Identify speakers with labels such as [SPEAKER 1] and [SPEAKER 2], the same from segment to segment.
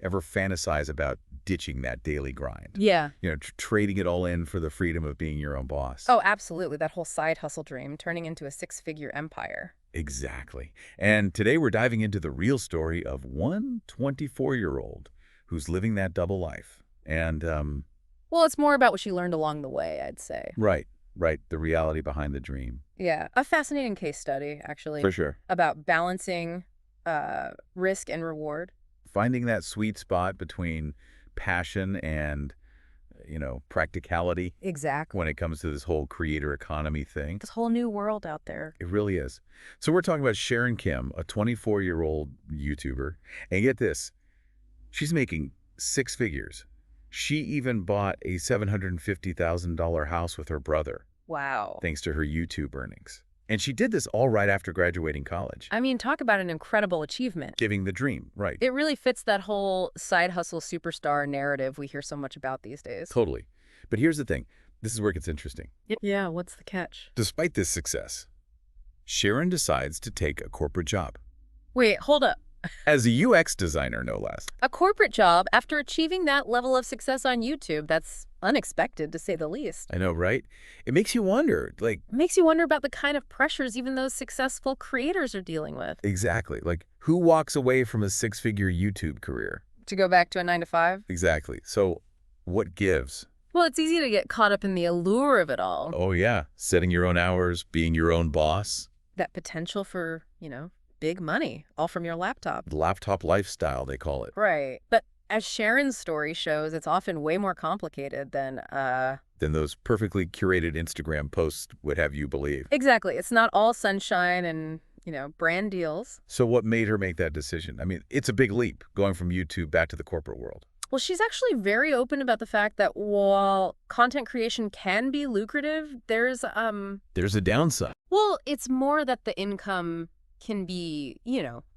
[SPEAKER 1] Ever fantasize about ditching that daily grind?
[SPEAKER 2] Yeah.
[SPEAKER 1] Trading it all in for the freedom of being your own boss.
[SPEAKER 2] Oh, absolutely. That whole side hustle dream turning into a six-figure empire.
[SPEAKER 1] Exactly. And today we're diving into the real story of one 24-year-old who's living that double life. And,
[SPEAKER 2] Well, it's more about what she learned along the way, I'd say.
[SPEAKER 1] right, the reality behind the dream.
[SPEAKER 2] Yeah, a fascinating case study, actually,
[SPEAKER 1] For sure.
[SPEAKER 2] about balancing risk and reward.
[SPEAKER 1] Finding that sweet spot between passion and, practicality
[SPEAKER 2] Exactly.
[SPEAKER 1] when it comes to this whole creator economy thing.
[SPEAKER 2] This whole new world out there.
[SPEAKER 1] It really is. So we're talking about Sharon Kim, a 24-year-old YouTuber. And get this, she's making six figures. She even bought a $750,000 house with her brother,
[SPEAKER 2] Wow.
[SPEAKER 1] thanks to her YouTube earnings. And she did this all right after graduating college.
[SPEAKER 2] I mean, talk about an incredible achievement.
[SPEAKER 1] Giving the dream, right.
[SPEAKER 2] It really fits that whole side hustle superstar narrative we hear so much about these days.
[SPEAKER 1] Totally. But here's the thing. This is where it gets interesting.
[SPEAKER 2] Yeah, what's the catch?
[SPEAKER 1] Despite this success, Sharon decides to take a corporate job.
[SPEAKER 2] Wait, hold up.
[SPEAKER 1] As a UX designer, no less.
[SPEAKER 2] A corporate job after achieving that level of success on YouTube, that's unexpected, to say the least.
[SPEAKER 1] I know, right? It makes you wonder,
[SPEAKER 2] It makes you wonder about the kind of pressures even those successful creators are dealing with.
[SPEAKER 1] exactly, who walks away from a six-figure YouTube career?
[SPEAKER 2] To go back to a 9 to 5?
[SPEAKER 1] Exactly. So what gives?
[SPEAKER 2] Well, it's easy to get caught up in the allure of it all.
[SPEAKER 1] Oh, yeah. Setting your own hours, being your own boss.
[SPEAKER 2] That potential for, big money, all from your laptop.
[SPEAKER 1] The laptop lifestyle, they call it.
[SPEAKER 2] Right. But as Sharon's story shows, it's often way more complicated than,
[SPEAKER 1] Than those perfectly curated Instagram posts would have you believe.
[SPEAKER 2] Exactly. It's not all sunshine and, brand deals.
[SPEAKER 1] So what made her make that decision? I mean, it's a big leap, going from YouTube back to the corporate world.
[SPEAKER 2] Well, she's actually very open about the fact that while content creation can be lucrative,
[SPEAKER 1] There's a downside.
[SPEAKER 2] well, it's more that the income can be,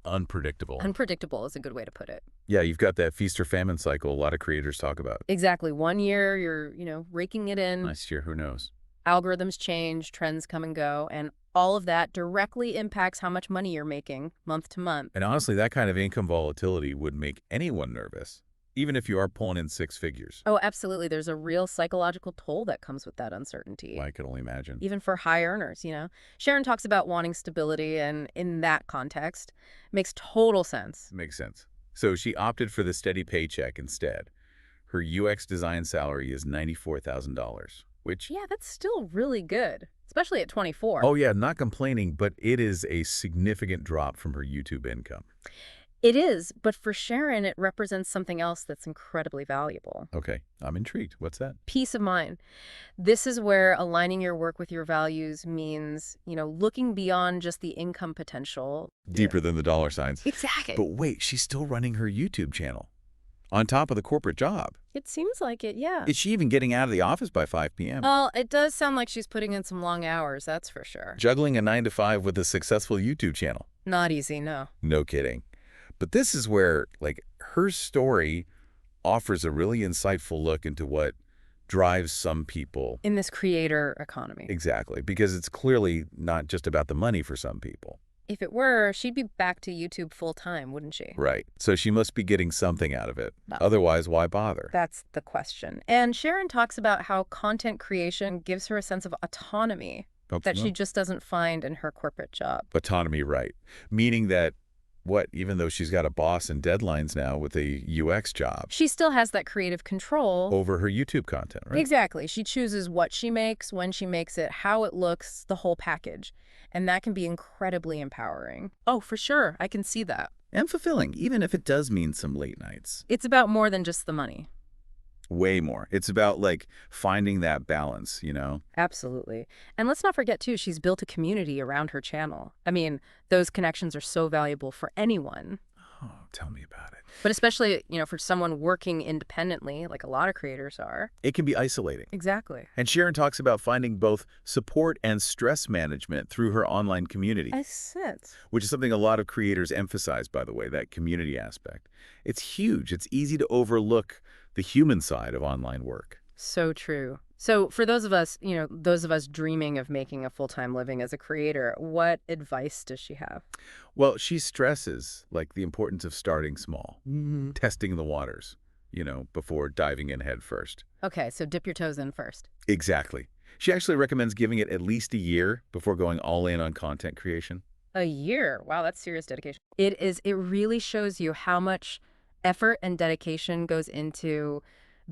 [SPEAKER 1] Unpredictable.
[SPEAKER 2] unpredictable is a good way to put it.
[SPEAKER 1] Yeah, you've got that feast or famine cycle a lot of creators talk about.
[SPEAKER 2] Exactly. One year you're, raking it in,
[SPEAKER 1] Next year, who knows?
[SPEAKER 2] algorithms change, trends come and go, and all of that directly impacts how much money you're making month to month.
[SPEAKER 1] And honestly, that kind of income volatility would make anyone nervous, even if you are pulling in six figures.
[SPEAKER 2] Oh, absolutely. There's a real psychological toll that comes with that uncertainty.
[SPEAKER 1] I can only imagine.
[SPEAKER 2] Even for high earners. Sharon talks about wanting stability, and in that context, makes total sense.
[SPEAKER 1] Makes sense. So she opted for the steady paycheck instead. Her UX design salary is $94,000, which...
[SPEAKER 2] Yeah, that's still really good, especially at 24.
[SPEAKER 1] Oh yeah, not complaining, but it is a significant drop from her YouTube income.
[SPEAKER 2] It is, but for Sharon, it represents something else that's incredibly valuable.
[SPEAKER 1] Okay, I'm intrigued. What's that?
[SPEAKER 2] Peace of mind. This is where aligning your work with your values means, looking beyond just the income potential.
[SPEAKER 1] Deeper than the dollar signs.
[SPEAKER 2] Exactly.
[SPEAKER 1] But wait, she's still running her YouTube channel on top of the corporate job.
[SPEAKER 2] It seems like it, yeah.
[SPEAKER 1] Is she even getting out of the office by 5 p.m.?
[SPEAKER 2] Well, it does sound like she's putting in some long hours, that's for sure.
[SPEAKER 1] Juggling a 9 to 5 with a successful YouTube channel.
[SPEAKER 2] Not easy, no.
[SPEAKER 1] No kidding. But this is where, her story offers a really insightful look into what drives some people.
[SPEAKER 2] In this creator economy.
[SPEAKER 1] Exactly, because it's clearly not just about the money for some people.
[SPEAKER 2] If it were, she'd be back to YouTube full time, wouldn't she?
[SPEAKER 1] Right. So she must be getting something out of it.
[SPEAKER 2] Well,
[SPEAKER 1] Otherwise, why bother?
[SPEAKER 2] that's the question. And Sharon talks about how content creation gives her a sense of autonomy that she just doesn't find in her corporate job.
[SPEAKER 1] Autonomy, right. Meaning that, even though she's got a boss and deadlines now with a UX job.
[SPEAKER 2] She still has that creative control.
[SPEAKER 1] Over her YouTube content, right?
[SPEAKER 2] Exactly. She chooses what she makes, when she makes it, how it looks, the whole package. And that can be incredibly empowering. Oh, for sure. I can see that.
[SPEAKER 1] And fulfilling, even if it does mean some late nights.
[SPEAKER 2] It's about more than just the money.
[SPEAKER 1] Way more. It's about, finding that balance,
[SPEAKER 2] Absolutely. And let's not forget, too, she's built a community around her channel. I mean, those connections are so valuable for anyone.
[SPEAKER 1] Oh, tell me about it.
[SPEAKER 2] But especially, for someone working independently, like a lot of creators are.
[SPEAKER 1] It can be isolating.
[SPEAKER 2] Exactly.
[SPEAKER 1] And Sharon talks about finding both support and stress management through her online community.
[SPEAKER 2] I sense.
[SPEAKER 1] Which is something a lot of creators emphasize, by the way, that community aspect. It's huge. It's easy to overlook the human side of online work.
[SPEAKER 2] So true. So for those of us, those of us dreaming of making a full-time living as a creator, what advice does she have?
[SPEAKER 1] Well, she stresses, like, the importance of starting small,
[SPEAKER 2] Hmm.
[SPEAKER 1] testing the waters, before diving in head first.
[SPEAKER 2] Okay, so dip your toes in first.
[SPEAKER 1] Exactly. She actually recommends giving it at least a year before going all in on content creation.
[SPEAKER 2] A year. Wow, that's serious dedication. It is. It really shows you how much effort and dedication goes into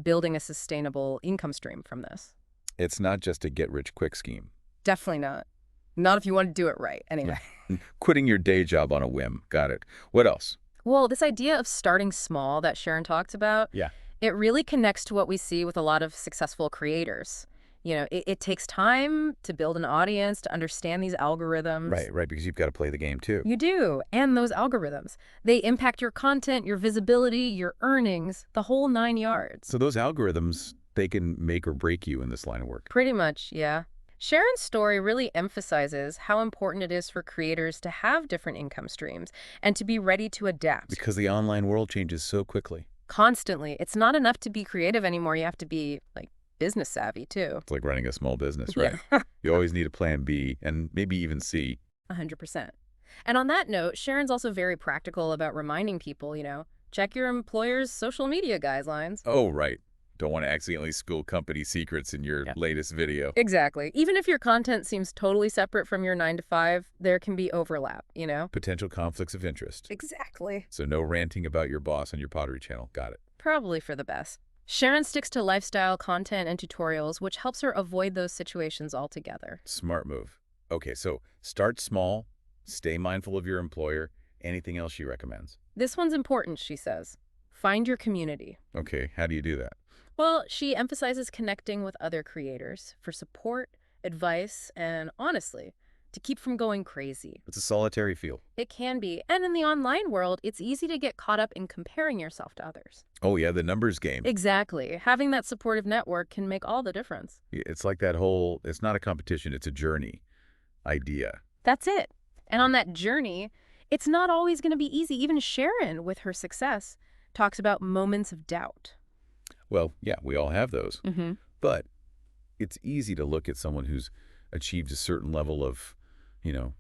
[SPEAKER 2] building a sustainable income stream from this.
[SPEAKER 1] It's not just a get-rich-quick scheme.
[SPEAKER 2] Definitely not. Not if you want to do it right,
[SPEAKER 1] Yeah.
[SPEAKER 2] anyway.
[SPEAKER 1] Quitting your day job on a whim. Got it. What else?
[SPEAKER 2] Well, this idea of starting small that Sharon talked about,
[SPEAKER 1] Yeah.
[SPEAKER 2] it really connects to what we see with a lot of successful creators. It takes time to build an audience, to understand these algorithms.
[SPEAKER 1] Right, because you've got to play the game too.
[SPEAKER 2] You do. And those algorithms, they impact your content, your visibility, your earnings, the whole 9 yards.
[SPEAKER 1] So those algorithms, they can make or break you in this line of work.
[SPEAKER 2] Pretty much, yeah. Sharon's story really emphasizes how important it is for creators to have different income streams and to be ready to adapt.
[SPEAKER 1] Because the online world changes so quickly.
[SPEAKER 2] Constantly. It's not enough to be creative anymore. You have to be, business savvy, too.
[SPEAKER 1] It's like running a small business, right?
[SPEAKER 2] Yeah.
[SPEAKER 1] You always need a plan B and maybe even C.
[SPEAKER 2] 100%. And on that note, Sharon's also very practical about reminding people, check your employer's social media guidelines.
[SPEAKER 1] Oh, right. Don't want to accidentally spill company secrets in your latest video.
[SPEAKER 2] Exactly. Even if your content seems totally separate from your 9 to 5, there can be overlap,
[SPEAKER 1] Potential conflicts of interest.
[SPEAKER 2] Exactly.
[SPEAKER 1] So no ranting about your boss on your pottery channel. Got it.
[SPEAKER 2] Probably for the best. Sharon sticks to lifestyle content and tutorials, which helps her avoid those situations altogether.
[SPEAKER 1] Smart move. Okay, so start small, stay mindful of your employer. Anything else she recommends?
[SPEAKER 2] This one's important, she says. Find your community.
[SPEAKER 1] Okay, how do you do that?
[SPEAKER 2] Well, she emphasizes connecting with other creators for support, advice, and honestly, to keep from going crazy.
[SPEAKER 1] It's a solitary field.
[SPEAKER 2] It can be. And in the online world, it's easy to get caught up in comparing yourself to others.
[SPEAKER 1] Oh, yeah, the numbers game.
[SPEAKER 2] Exactly. Having that supportive network can make all the difference.
[SPEAKER 1] It's like that whole, it's not a competition, it's a journey idea.
[SPEAKER 2] That's it. And on that journey, it's not always going to be easy. Even Sharon, with her success, talks about moments of doubt.
[SPEAKER 1] Well, yeah, we all have those.
[SPEAKER 2] Mm-hmm.
[SPEAKER 1] But it's easy to look at someone who's achieved a certain level of,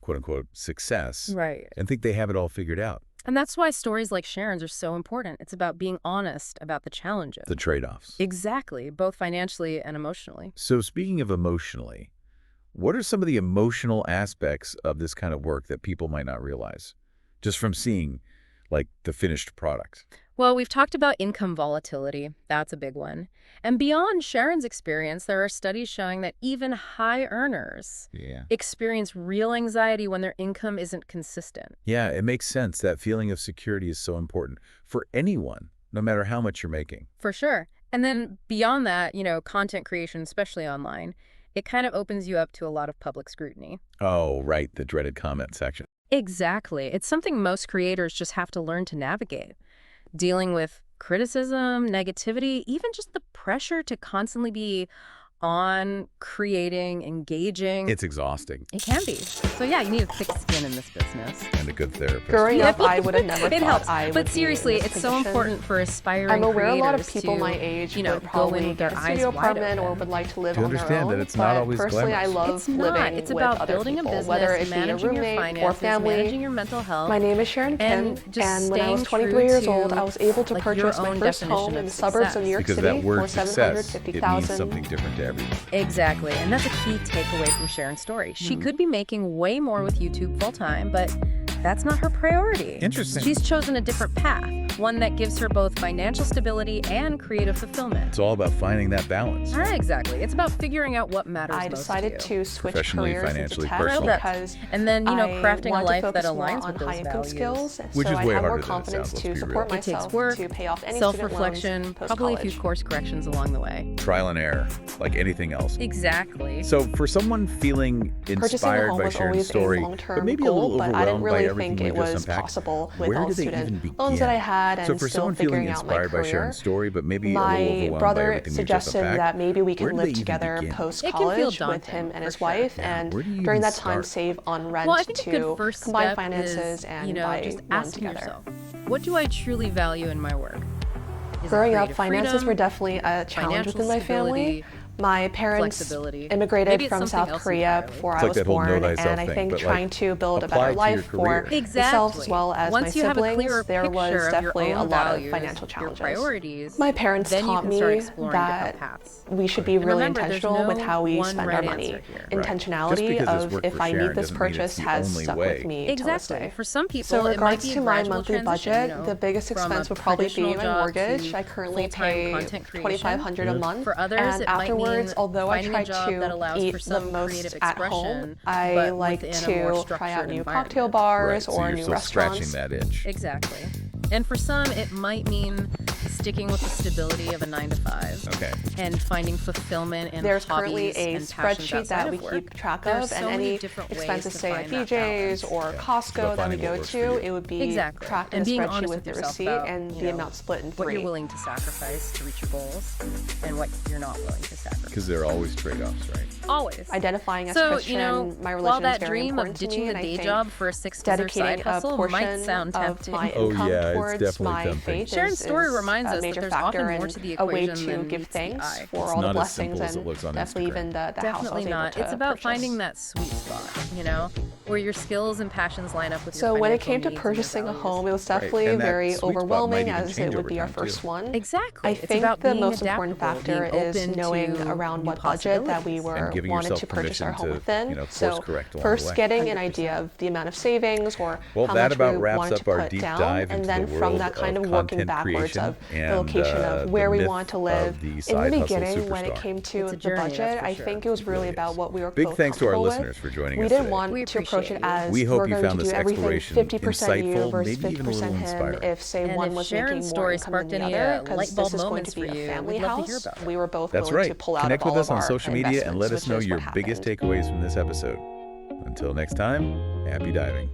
[SPEAKER 1] quote unquote, success.
[SPEAKER 2] Right.
[SPEAKER 1] And think they have it all figured out.
[SPEAKER 2] And that's why stories like Sharon's are so important. It's about being honest about the challenges.
[SPEAKER 1] The trade-offs.
[SPEAKER 2] Exactly, both financially and emotionally.
[SPEAKER 1] So speaking of emotionally, what are some of the emotional aspects of this kind of work that people might not realize just from seeing, the finished product?
[SPEAKER 2] Well, we've talked about income volatility. That's a big one. And beyond Sharon's experience, there are studies showing that even high earners experience real anxiety when their income isn't consistent.
[SPEAKER 1] Yeah, it makes sense. That feeling of security is so important for anyone, no matter how much you're making.
[SPEAKER 2] For sure. And then beyond that, content creation, especially online, it kind of opens you up to a lot of public scrutiny.
[SPEAKER 1] Oh, right, the dreaded comment section.
[SPEAKER 2] Exactly. It's something most creators just have to learn to navigate. Dealing with criticism, negativity, even just the pressure to constantly be on, creating, engaging.
[SPEAKER 1] It's exhausting.
[SPEAKER 2] It can be. So yeah, you need a thick skin in this business.
[SPEAKER 1] And a good therapist.
[SPEAKER 3] Growing up, I would have never
[SPEAKER 2] It
[SPEAKER 3] thought
[SPEAKER 2] helps.
[SPEAKER 3] I would
[SPEAKER 2] But
[SPEAKER 3] be
[SPEAKER 2] seriously,
[SPEAKER 3] in this
[SPEAKER 2] it's so
[SPEAKER 3] position.
[SPEAKER 2] important for aspiring
[SPEAKER 3] I'm aware a
[SPEAKER 2] creators
[SPEAKER 3] lot of people
[SPEAKER 2] to,
[SPEAKER 3] my age would
[SPEAKER 2] go in
[SPEAKER 3] probably
[SPEAKER 2] with their
[SPEAKER 3] get a
[SPEAKER 2] eyes
[SPEAKER 3] studio
[SPEAKER 2] wide
[SPEAKER 3] apartment or
[SPEAKER 2] open.
[SPEAKER 3] would like to live
[SPEAKER 1] To
[SPEAKER 3] on their
[SPEAKER 1] understand
[SPEAKER 3] own.
[SPEAKER 1] that it's not
[SPEAKER 3] but
[SPEAKER 1] always
[SPEAKER 3] personally, I
[SPEAKER 1] glamorous.
[SPEAKER 3] love
[SPEAKER 2] It's not.
[SPEAKER 3] living
[SPEAKER 2] It's
[SPEAKER 3] with
[SPEAKER 2] about
[SPEAKER 3] other
[SPEAKER 2] building
[SPEAKER 3] people,
[SPEAKER 2] a business,
[SPEAKER 3] whether it be a
[SPEAKER 2] managing your
[SPEAKER 3] roommate or
[SPEAKER 2] finances,
[SPEAKER 3] family.
[SPEAKER 2] managing your mental health.
[SPEAKER 3] My name is Sharon Kim,
[SPEAKER 2] And just
[SPEAKER 3] when I was
[SPEAKER 2] staying
[SPEAKER 3] 23 years
[SPEAKER 2] true
[SPEAKER 3] old,
[SPEAKER 2] to,
[SPEAKER 3] I was able to
[SPEAKER 2] your
[SPEAKER 3] purchase my
[SPEAKER 2] own
[SPEAKER 3] first
[SPEAKER 2] definition
[SPEAKER 3] home
[SPEAKER 2] of
[SPEAKER 3] in the suburbs
[SPEAKER 2] success.
[SPEAKER 3] of New York
[SPEAKER 1] Because
[SPEAKER 3] City
[SPEAKER 1] that word
[SPEAKER 3] for
[SPEAKER 1] success, it means
[SPEAKER 3] $750,000.
[SPEAKER 1] something different to everyone.
[SPEAKER 2] Exactly, and that's a key takeaway from Sharon's story. She could be making way more with YouTube full-time, but that's not her priority.
[SPEAKER 1] Interesting.
[SPEAKER 2] She's chosen a different path, one that gives her both financial stability and creative fulfillment.
[SPEAKER 1] It's all about finding that balance.
[SPEAKER 2] Exactly. It's about figuring out what matters
[SPEAKER 3] I
[SPEAKER 2] most
[SPEAKER 3] decided
[SPEAKER 2] to you.
[SPEAKER 3] to switch
[SPEAKER 1] Professionally,
[SPEAKER 3] careers
[SPEAKER 1] financially,
[SPEAKER 3] into tech
[SPEAKER 1] personally.
[SPEAKER 3] because
[SPEAKER 2] And then,
[SPEAKER 3] I
[SPEAKER 2] crafting a
[SPEAKER 3] want to
[SPEAKER 2] life that
[SPEAKER 3] focus more
[SPEAKER 2] aligns
[SPEAKER 3] on
[SPEAKER 2] with those
[SPEAKER 3] high-income
[SPEAKER 2] values.
[SPEAKER 3] skills,
[SPEAKER 1] Which
[SPEAKER 3] so
[SPEAKER 1] is
[SPEAKER 3] I
[SPEAKER 1] way
[SPEAKER 3] have more
[SPEAKER 1] harder than it
[SPEAKER 3] confidence
[SPEAKER 1] sounds,
[SPEAKER 3] to
[SPEAKER 1] let's be
[SPEAKER 3] support
[SPEAKER 1] real.
[SPEAKER 2] It takes
[SPEAKER 3] myself
[SPEAKER 2] work,
[SPEAKER 3] to pay off any
[SPEAKER 2] self-reflection,
[SPEAKER 3] student loans
[SPEAKER 2] probably a few
[SPEAKER 3] post-college.
[SPEAKER 2] course corrections along the way.
[SPEAKER 1] Trial and error, like anything else.
[SPEAKER 2] Exactly.
[SPEAKER 1] So for someone feeling
[SPEAKER 3] Purchasing a
[SPEAKER 1] inspired
[SPEAKER 3] home
[SPEAKER 1] by
[SPEAKER 3] was
[SPEAKER 1] Sharon's
[SPEAKER 3] always
[SPEAKER 1] story,
[SPEAKER 3] a
[SPEAKER 1] but
[SPEAKER 3] long-term
[SPEAKER 1] maybe a
[SPEAKER 3] goal,
[SPEAKER 1] little
[SPEAKER 3] but I didn't
[SPEAKER 1] overwhelmed by
[SPEAKER 3] really
[SPEAKER 1] everything
[SPEAKER 3] think
[SPEAKER 1] we
[SPEAKER 3] it
[SPEAKER 1] just
[SPEAKER 3] was
[SPEAKER 1] unpacked,
[SPEAKER 3] possible with
[SPEAKER 1] where
[SPEAKER 3] all
[SPEAKER 1] do they
[SPEAKER 3] student
[SPEAKER 1] even begin?
[SPEAKER 3] loans that I had and
[SPEAKER 1] So for
[SPEAKER 3] still
[SPEAKER 1] someone feeling
[SPEAKER 3] figuring out my
[SPEAKER 1] inspired by
[SPEAKER 3] career.
[SPEAKER 1] Sharon's story, but maybe a little
[SPEAKER 3] My
[SPEAKER 1] overwhelmed by
[SPEAKER 3] brother
[SPEAKER 1] everything we just
[SPEAKER 3] suggested
[SPEAKER 1] unpacked,
[SPEAKER 3] that maybe we
[SPEAKER 1] where
[SPEAKER 3] can
[SPEAKER 1] do they
[SPEAKER 3] live
[SPEAKER 1] even
[SPEAKER 3] together
[SPEAKER 1] begin?
[SPEAKER 2] It can feel
[SPEAKER 3] post-college with
[SPEAKER 2] daunting,
[SPEAKER 3] him and
[SPEAKER 2] for
[SPEAKER 3] his
[SPEAKER 2] sure.
[SPEAKER 3] wife,
[SPEAKER 1] Yeah,
[SPEAKER 3] and
[SPEAKER 1] where do you
[SPEAKER 3] during
[SPEAKER 1] even
[SPEAKER 3] that time
[SPEAKER 1] start?
[SPEAKER 3] save on rent
[SPEAKER 2] Well, I think a
[SPEAKER 3] to
[SPEAKER 2] good first
[SPEAKER 3] combine
[SPEAKER 2] step
[SPEAKER 3] finances
[SPEAKER 2] is,
[SPEAKER 3] and buy
[SPEAKER 2] just
[SPEAKER 3] one
[SPEAKER 2] asking
[SPEAKER 3] together.
[SPEAKER 2] yourself, what do I truly value in my work? is
[SPEAKER 3] Growing up,
[SPEAKER 2] creative
[SPEAKER 3] finances
[SPEAKER 2] freedom,
[SPEAKER 3] were definitely a challenge
[SPEAKER 2] financial
[SPEAKER 3] within my family.
[SPEAKER 2] stability,
[SPEAKER 3] My parents
[SPEAKER 2] flexibility. Maybe
[SPEAKER 3] immigrated
[SPEAKER 2] it's
[SPEAKER 3] from
[SPEAKER 2] something
[SPEAKER 3] South
[SPEAKER 2] else
[SPEAKER 3] Korea
[SPEAKER 2] entirely.
[SPEAKER 3] before
[SPEAKER 1] It's
[SPEAKER 3] I
[SPEAKER 1] like
[SPEAKER 3] was
[SPEAKER 1] that whole know
[SPEAKER 3] born,
[SPEAKER 1] thyself
[SPEAKER 3] and I
[SPEAKER 1] thing,
[SPEAKER 3] think
[SPEAKER 1] but,
[SPEAKER 3] trying
[SPEAKER 1] like,
[SPEAKER 3] to build a
[SPEAKER 1] apply
[SPEAKER 3] better
[SPEAKER 1] to
[SPEAKER 3] life
[SPEAKER 1] your
[SPEAKER 3] for
[SPEAKER 1] career.
[SPEAKER 3] myself as well as
[SPEAKER 2] Once
[SPEAKER 3] my
[SPEAKER 2] you have a
[SPEAKER 3] siblings,
[SPEAKER 2] clearer
[SPEAKER 3] there
[SPEAKER 2] picture
[SPEAKER 3] was
[SPEAKER 2] of your
[SPEAKER 3] definitely a
[SPEAKER 2] own
[SPEAKER 3] lot of
[SPEAKER 2] values,
[SPEAKER 3] financial
[SPEAKER 2] your
[SPEAKER 3] challenges.
[SPEAKER 2] priorities,
[SPEAKER 3] My parents
[SPEAKER 2] then you
[SPEAKER 3] taught
[SPEAKER 2] can start
[SPEAKER 3] me
[SPEAKER 2] exploring
[SPEAKER 3] that
[SPEAKER 2] different paths.
[SPEAKER 3] we should be
[SPEAKER 2] And
[SPEAKER 3] really
[SPEAKER 2] remember, there's
[SPEAKER 3] intentional with
[SPEAKER 2] no
[SPEAKER 3] how we
[SPEAKER 2] one
[SPEAKER 3] spend
[SPEAKER 2] right
[SPEAKER 3] our money.
[SPEAKER 2] answer here.
[SPEAKER 1] Right. Just
[SPEAKER 3] Intentionality
[SPEAKER 1] because it's
[SPEAKER 3] of
[SPEAKER 1] worked
[SPEAKER 3] if
[SPEAKER 1] for
[SPEAKER 3] I
[SPEAKER 1] Sharon
[SPEAKER 3] need this
[SPEAKER 1] doesn't mean it's
[SPEAKER 3] purchase
[SPEAKER 1] the
[SPEAKER 3] has
[SPEAKER 1] only
[SPEAKER 3] stuck
[SPEAKER 1] way.
[SPEAKER 3] with me till this
[SPEAKER 2] Exactly.
[SPEAKER 3] day.
[SPEAKER 2] For some people,
[SPEAKER 3] So in
[SPEAKER 2] it might
[SPEAKER 3] regards
[SPEAKER 2] be a
[SPEAKER 3] to my
[SPEAKER 2] gradual
[SPEAKER 3] monthly
[SPEAKER 2] transition,
[SPEAKER 3] budget, the biggest
[SPEAKER 2] from
[SPEAKER 3] expense
[SPEAKER 2] a
[SPEAKER 3] would probably be
[SPEAKER 2] traditional
[SPEAKER 3] my
[SPEAKER 2] job
[SPEAKER 3] mortgage.
[SPEAKER 2] to
[SPEAKER 3] I currently
[SPEAKER 2] full-time
[SPEAKER 3] pay
[SPEAKER 2] content creation.
[SPEAKER 3] $2,500 a month.
[SPEAKER 2] For others,
[SPEAKER 3] And
[SPEAKER 2] it might
[SPEAKER 3] afterwards,
[SPEAKER 2] mean
[SPEAKER 3] although I
[SPEAKER 2] finding a
[SPEAKER 3] try
[SPEAKER 2] job that
[SPEAKER 3] to
[SPEAKER 2] allows
[SPEAKER 3] eat
[SPEAKER 2] for
[SPEAKER 3] the
[SPEAKER 2] some
[SPEAKER 3] most
[SPEAKER 2] creative
[SPEAKER 3] at home,
[SPEAKER 2] expression,
[SPEAKER 3] I
[SPEAKER 2] but
[SPEAKER 3] like
[SPEAKER 2] within a more
[SPEAKER 3] to try
[SPEAKER 2] structured
[SPEAKER 3] out new
[SPEAKER 2] environment.
[SPEAKER 3] cocktail
[SPEAKER 1] Right,
[SPEAKER 3] bars
[SPEAKER 1] so
[SPEAKER 3] or
[SPEAKER 1] you're
[SPEAKER 3] new
[SPEAKER 1] still scratching
[SPEAKER 3] restaurants.
[SPEAKER 1] that itch.
[SPEAKER 2] Exactly. And for some, it might mean sticking with the stability of a 9-to-5
[SPEAKER 1] Okay.
[SPEAKER 2] and finding fulfillment in
[SPEAKER 3] There's
[SPEAKER 2] hobbies
[SPEAKER 3] currently a
[SPEAKER 2] and passions
[SPEAKER 3] spreadsheet
[SPEAKER 2] outside
[SPEAKER 3] that we
[SPEAKER 2] of work.
[SPEAKER 3] keep track
[SPEAKER 2] There's
[SPEAKER 3] of,
[SPEAKER 2] so
[SPEAKER 3] and
[SPEAKER 2] many
[SPEAKER 3] any
[SPEAKER 2] different ways
[SPEAKER 3] expenses,
[SPEAKER 2] to
[SPEAKER 3] say at
[SPEAKER 2] find that
[SPEAKER 3] BJ's
[SPEAKER 2] balance.
[SPEAKER 3] or
[SPEAKER 1] Yeah. It's about
[SPEAKER 3] Costco that we
[SPEAKER 1] finding what
[SPEAKER 3] go
[SPEAKER 1] works for
[SPEAKER 3] to,
[SPEAKER 1] you.
[SPEAKER 3] it would be
[SPEAKER 2] Exactly.
[SPEAKER 3] tracked in
[SPEAKER 2] And
[SPEAKER 3] a
[SPEAKER 2] being
[SPEAKER 3] spreadsheet
[SPEAKER 2] honest
[SPEAKER 3] with
[SPEAKER 2] with
[SPEAKER 3] the
[SPEAKER 2] yourself
[SPEAKER 3] receipt
[SPEAKER 2] about,
[SPEAKER 3] and
[SPEAKER 2] you
[SPEAKER 3] the
[SPEAKER 2] know,
[SPEAKER 3] amount split in
[SPEAKER 2] what
[SPEAKER 3] three.
[SPEAKER 2] you're willing to sacrifice to reach your goals and what you're not willing to sacrifice.
[SPEAKER 1] Because there are always trade-offs, right?
[SPEAKER 2] Always.
[SPEAKER 3] Identifying as
[SPEAKER 2] So,
[SPEAKER 3] Christian,
[SPEAKER 2] you know,
[SPEAKER 3] my religion
[SPEAKER 2] while
[SPEAKER 3] is
[SPEAKER 2] that
[SPEAKER 3] very
[SPEAKER 2] dream of
[SPEAKER 3] important to
[SPEAKER 2] ditching
[SPEAKER 3] me,
[SPEAKER 2] the
[SPEAKER 3] and I
[SPEAKER 2] day
[SPEAKER 3] think
[SPEAKER 2] job for a six-figure
[SPEAKER 3] dedicating
[SPEAKER 2] side
[SPEAKER 3] a
[SPEAKER 2] hustle
[SPEAKER 3] portion
[SPEAKER 2] might sound
[SPEAKER 3] of
[SPEAKER 2] tempting.
[SPEAKER 3] my
[SPEAKER 1] Oh,
[SPEAKER 3] income
[SPEAKER 1] yeah, it's
[SPEAKER 3] towards
[SPEAKER 1] definitely
[SPEAKER 3] my
[SPEAKER 1] tempting.
[SPEAKER 3] faith
[SPEAKER 2] Sharon's story
[SPEAKER 3] is
[SPEAKER 2] reminds
[SPEAKER 3] a
[SPEAKER 2] us that
[SPEAKER 3] major
[SPEAKER 2] there's
[SPEAKER 3] factor
[SPEAKER 2] often more
[SPEAKER 3] and
[SPEAKER 2] to the
[SPEAKER 3] a way
[SPEAKER 2] equation
[SPEAKER 3] to
[SPEAKER 2] than
[SPEAKER 3] give
[SPEAKER 2] meets the
[SPEAKER 3] thanks
[SPEAKER 2] eye.
[SPEAKER 3] for
[SPEAKER 1] It's
[SPEAKER 3] all the
[SPEAKER 1] not as
[SPEAKER 3] blessings
[SPEAKER 1] simple as it
[SPEAKER 3] and
[SPEAKER 1] looks on
[SPEAKER 3] definitely
[SPEAKER 1] Instagram.
[SPEAKER 3] even the house I
[SPEAKER 2] Definitely
[SPEAKER 3] was able
[SPEAKER 2] not.
[SPEAKER 3] to
[SPEAKER 2] It's about
[SPEAKER 3] purchase.
[SPEAKER 2] finding that sweet spot, you know, where your skills and passions line up with your
[SPEAKER 3] So when it
[SPEAKER 2] financial
[SPEAKER 3] came to
[SPEAKER 2] needs and your
[SPEAKER 3] purchasing a
[SPEAKER 2] values.
[SPEAKER 3] home, it was
[SPEAKER 1] Right,
[SPEAKER 3] definitely
[SPEAKER 1] and that
[SPEAKER 3] very
[SPEAKER 1] sweet spot might
[SPEAKER 3] overwhelming
[SPEAKER 1] even
[SPEAKER 3] as
[SPEAKER 1] change
[SPEAKER 3] it would
[SPEAKER 1] over
[SPEAKER 3] be our
[SPEAKER 1] time,
[SPEAKER 3] first
[SPEAKER 1] too.
[SPEAKER 3] one.
[SPEAKER 2] Exactly.
[SPEAKER 3] I
[SPEAKER 2] It's
[SPEAKER 3] think
[SPEAKER 2] about
[SPEAKER 3] the
[SPEAKER 2] being
[SPEAKER 3] most important
[SPEAKER 2] adaptable,
[SPEAKER 3] factor
[SPEAKER 2] being
[SPEAKER 3] is
[SPEAKER 2] open
[SPEAKER 3] knowing
[SPEAKER 2] to
[SPEAKER 3] around
[SPEAKER 2] new
[SPEAKER 3] what budget that we
[SPEAKER 2] possibilities.
[SPEAKER 3] were
[SPEAKER 1] And giving
[SPEAKER 3] wanted
[SPEAKER 1] yourself
[SPEAKER 3] to purchase our
[SPEAKER 1] permission
[SPEAKER 3] home
[SPEAKER 1] to,
[SPEAKER 3] within.
[SPEAKER 1] you know, course
[SPEAKER 3] So
[SPEAKER 1] correct along the
[SPEAKER 3] first
[SPEAKER 1] way.
[SPEAKER 3] getting an
[SPEAKER 2] 100%.
[SPEAKER 3] idea of the amount of savings or
[SPEAKER 1] Well,
[SPEAKER 3] how
[SPEAKER 1] that
[SPEAKER 3] much
[SPEAKER 1] about
[SPEAKER 3] we
[SPEAKER 1] wraps
[SPEAKER 3] wanted
[SPEAKER 1] up
[SPEAKER 3] to
[SPEAKER 1] our
[SPEAKER 3] put
[SPEAKER 1] deep
[SPEAKER 3] down,
[SPEAKER 1] dive
[SPEAKER 3] and
[SPEAKER 1] into
[SPEAKER 3] then
[SPEAKER 1] the
[SPEAKER 3] from
[SPEAKER 1] world
[SPEAKER 3] that kind
[SPEAKER 1] of
[SPEAKER 3] of working
[SPEAKER 1] content
[SPEAKER 3] backwards
[SPEAKER 1] creation
[SPEAKER 3] of the
[SPEAKER 1] and
[SPEAKER 3] location of where we
[SPEAKER 1] myth
[SPEAKER 3] want to live.
[SPEAKER 1] of the
[SPEAKER 3] In the
[SPEAKER 1] side hustle
[SPEAKER 3] beginning, when it
[SPEAKER 1] superstar.
[SPEAKER 3] came to
[SPEAKER 2] It's a
[SPEAKER 3] the
[SPEAKER 2] journey, that's
[SPEAKER 3] budget,
[SPEAKER 2] for
[SPEAKER 3] I
[SPEAKER 2] sure.
[SPEAKER 3] think it was
[SPEAKER 1] It
[SPEAKER 3] really
[SPEAKER 1] really
[SPEAKER 3] about
[SPEAKER 1] is.
[SPEAKER 3] what we were
[SPEAKER 1] Big
[SPEAKER 3] both
[SPEAKER 1] thanks to our
[SPEAKER 3] comfortable with.
[SPEAKER 1] listeners for joining
[SPEAKER 3] We
[SPEAKER 1] us
[SPEAKER 3] didn't
[SPEAKER 1] today.
[SPEAKER 3] want
[SPEAKER 2] We
[SPEAKER 3] to approach it
[SPEAKER 2] appreciate you.
[SPEAKER 3] as
[SPEAKER 1] We hope
[SPEAKER 3] we're
[SPEAKER 1] you
[SPEAKER 3] going
[SPEAKER 1] found
[SPEAKER 3] to
[SPEAKER 1] this
[SPEAKER 3] do everything
[SPEAKER 1] exploration
[SPEAKER 3] 50% you
[SPEAKER 1] insightful,
[SPEAKER 3] versus
[SPEAKER 1] maybe even a
[SPEAKER 3] 50%
[SPEAKER 1] little
[SPEAKER 3] him
[SPEAKER 1] inspiring.
[SPEAKER 3] if, say,
[SPEAKER 2] And
[SPEAKER 3] one
[SPEAKER 2] if
[SPEAKER 3] was
[SPEAKER 2] Sharon's
[SPEAKER 3] making more
[SPEAKER 2] story
[SPEAKER 3] income than
[SPEAKER 2] sparked
[SPEAKER 3] the
[SPEAKER 2] any
[SPEAKER 3] other, because
[SPEAKER 2] light bulb
[SPEAKER 3] this is going
[SPEAKER 2] moments
[SPEAKER 3] to be
[SPEAKER 2] for
[SPEAKER 3] a
[SPEAKER 2] you,
[SPEAKER 3] family
[SPEAKER 2] we'd love to hear
[SPEAKER 3] house,
[SPEAKER 2] about it.
[SPEAKER 3] we were both
[SPEAKER 1] That's
[SPEAKER 3] willing
[SPEAKER 1] right.
[SPEAKER 3] to pull out
[SPEAKER 1] Connect
[SPEAKER 3] of
[SPEAKER 1] with
[SPEAKER 3] all
[SPEAKER 1] us
[SPEAKER 3] of
[SPEAKER 1] on
[SPEAKER 3] our
[SPEAKER 1] social media and let us
[SPEAKER 3] investments,
[SPEAKER 1] know
[SPEAKER 3] which is
[SPEAKER 1] your
[SPEAKER 3] what
[SPEAKER 1] biggest
[SPEAKER 3] happened.
[SPEAKER 1] takeaways from this episode. Until next time, happy diving.